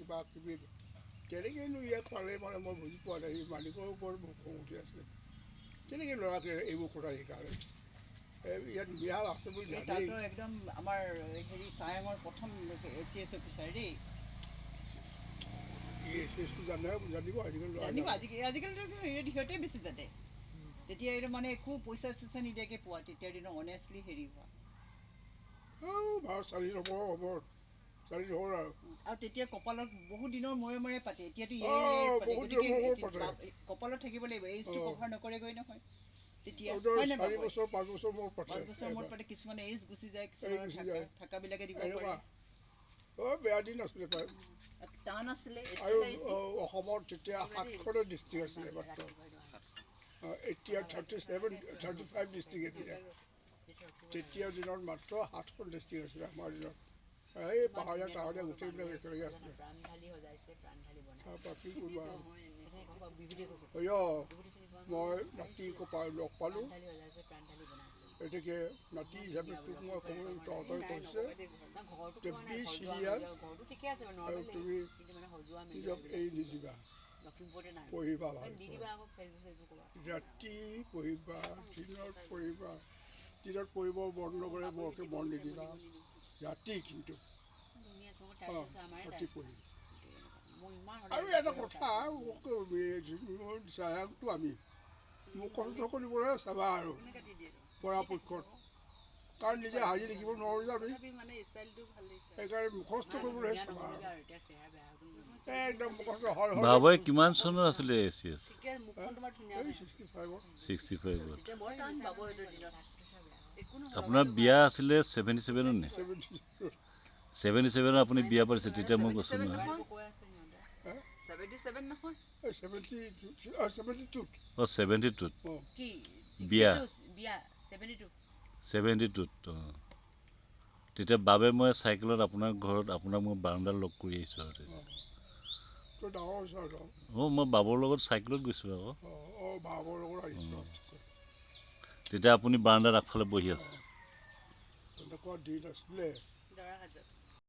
কিবা কিবি কেনেকৈনো ইয়াত পালে মানে মই বুজি পোৱা নাই মালিকৰ ওপৰত বহুত খং উঠি আছে কেনেকৈ ল'ৰাটোৱে এইবোৰ কথা শিকালে ইয়াত বিয়া আছে বুলি জানেই একদম আমাৰ হেৰি চায়াঙৰ প্ৰথম ACS অফিচাৰ দেই জানিব আজিকালিতো সিহঁতে বেছি জানে তেতিয়া এইটো মানে একো পইচা চইচা নিদিয়াকৈ পোৱা তেতিয়াৰ দিনৰ অনেষ্টলি হেৰি হোৱা বাৰু চালি হ'ব চালি হ'ল আৰু তেতিয়া কপালত বহুত দিনৰ মূৰে পাতে এতিয়াতো কপালত থাকিব লাগিব এইজটো কভাৰ নকৰেগৈ নহয় তেতিয়া হয় নে 4 বছৰ 5 বছৰ মূৰত পাতে 5 বছৰ মূৰত পাতে কিছুমানে এইজ গুচি যায় কিছুমানে থাকাবিলাকে দিব পাৰে বেয়া দিন আছিলে পাই টান আছিলে আৰু অসমত তেতিয়া 7খনে ডিষ্ট্ৰিক্ট আছিলে মাত্ৰ এতিয়া 35 ডিষ্ট্ৰিক্ট এতিয়া তেতিয়াৰ দিনত মাত্ৰ 7খন ডিষ্ট্ৰিক্ট আছিলে আমাৰ দিনত এই পাহাৰীয়া টাউনীয়া গোটেইবিলাক একেলগে আছিলে তাৰপৰা কি কৰিব মই নাতি লগ পালোঁ গতিকে নাতি হিচাপে তোক মই ক'বলৈ তহঁতই কৈছে বি চিৰিয়াছ আৰু তুমি নিজক এৰি নিদিবা পঢ়িবা ভাল ৰাতি পঢ়িবা দিনত পঢ়িবা দিনত পঢ়িব মন নকৰে বৰকৈ মন নিদিবা ৰাতি কিন্তু ৰাতি পঢ়িবা আৰু এটা কথা চায়াংটো আমি মোক কষ্ট কৰিবলৈ চাবা আৰু পৰাপক্ষত কাৰণ নিজে সাজি লিখিব নোৱাৰোঁ যে আমি সেইকাৰণে মুখস্থ কৰিবলৈহে চাবা আৰু একদম মুখস্থ বাবুৱে কিমান চনৰ আছিলে ACS 65 আপোনাৰ বিয়া আছিলে 77 নে 77 আপুনি বিয়া পাতিছে তেতিয়া মই কৈছোঁ নহয় 72 বিয়া 72 তেতিয়া বাবে মই চাইকেলত আপোনাৰ ঘৰত আপোনাক মই বাৰাণ্ডাত লগ কৰি আহিছোঁ আৰু মই বাবুৰ লগত চাইকেলত গৈছোঁ আকৌ তেতিয়া আপুনি বাৰাণ্ডাত আগফালে বহি আছে